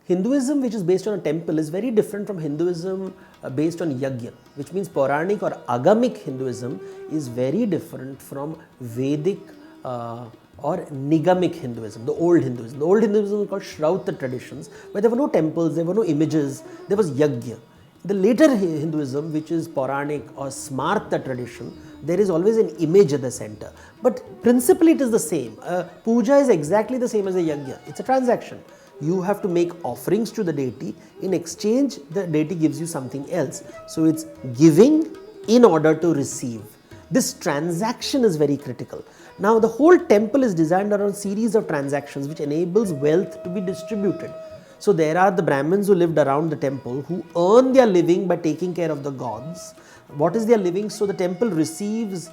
Hinduism, which is based on a temple, is very different from Hinduism based on yajna, which means Puranic or Agamic Hinduism is very different from Vedic or Nigamic Hinduism, the old Hinduism. The old Hinduism was called Srauta traditions, where there were no temples, there were no images, there was yajna. The later Hinduism, which is Puranic or Srauta tradition, there is always an image at the center. But principally it is the same. Puja is exactly the same as a yajna. It's a transaction. You have to make offerings to the deity. In exchange, the deity gives you something else. So it's giving in order to receive. This transaction is very critical. Now the whole temple is designed around a series of transactions which enables wealth to be distributed. So there are the Brahmins who lived around the temple who earn their living by taking care of the gods. What is their living? So the temple receives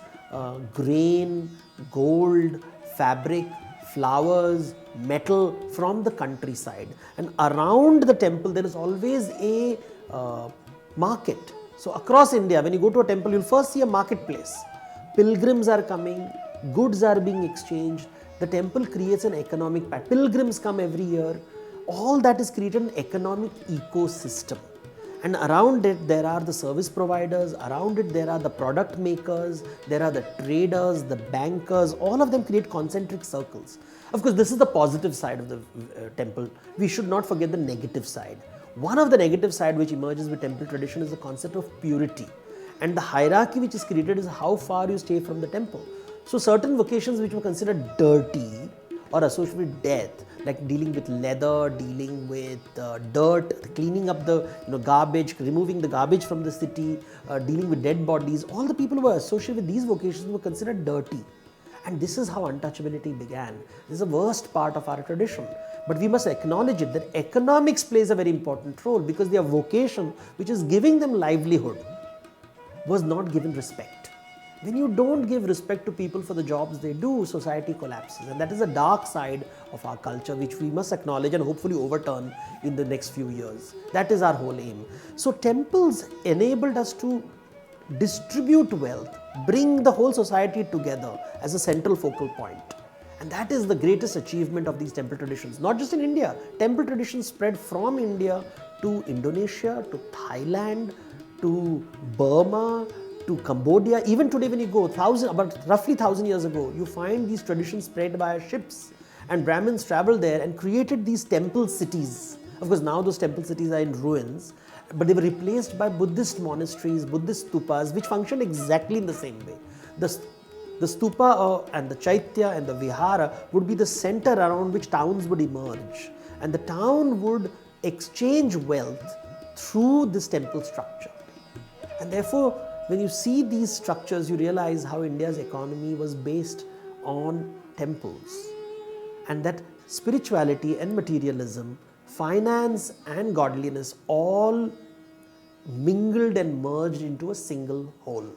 grain, gold, fabric, flowers, metal from the countryside, and around the temple there is always a market. So across India, when you go to a temple, you'll first see a marketplace. Pilgrims are coming, goods are being exchanged. The temple creates an economic pattern. Pilgrims come every year. All that is created an economic ecosystem. And around it, there are the service providers, around it, there are the product makers, there are the traders, the bankers, all of them create concentric circles. Of course, this is the positive side of the temple. We should not forget the negative side. One of the negative side which emerges with temple tradition is the concept of purity. And the hierarchy which is created is how far you stay from the temple. So certain vocations which were considered dirty or associated with death, like dealing with leather, dealing with dirt, cleaning up the garbage, removing the garbage from the city, dealing with dead bodies, all the people who were associated with these vocations were considered dirty. And this is how untouchability began. This is the worst part of our tradition. But we must acknowledge it that economics plays a very important role because their vocation, which is giving them livelihood, was not given respect. When you don't give respect to people for the jobs they do, society collapses. And that is a dark side of our culture which we must acknowledge and hopefully overturn in the next few years. That is our whole aim. So temples enabled us to distribute wealth, bring the whole society together as a central focal point. And that is the greatest achievement of these temple traditions. Not just in India. Temple traditions spread from India to Indonesia, to Thailand, to Burma, to Cambodia. Even today when you go, about roughly 1,000 years ago, you find these traditions spread by ships. And Brahmins traveled there and created these temple cities. Of course, now those temple cities are in ruins, but they were replaced by Buddhist monasteries, Buddhist stupas, which functioned exactly in the same way. The stupa and the chaitya and the vihara would be the center around which towns would emerge. And the town would exchange wealth through this temple structure. And therefore, when you see these structures, you realize how India's economy was based on temples. And that spirituality and materialism, finance and godliness all mingled and merged into a single whole.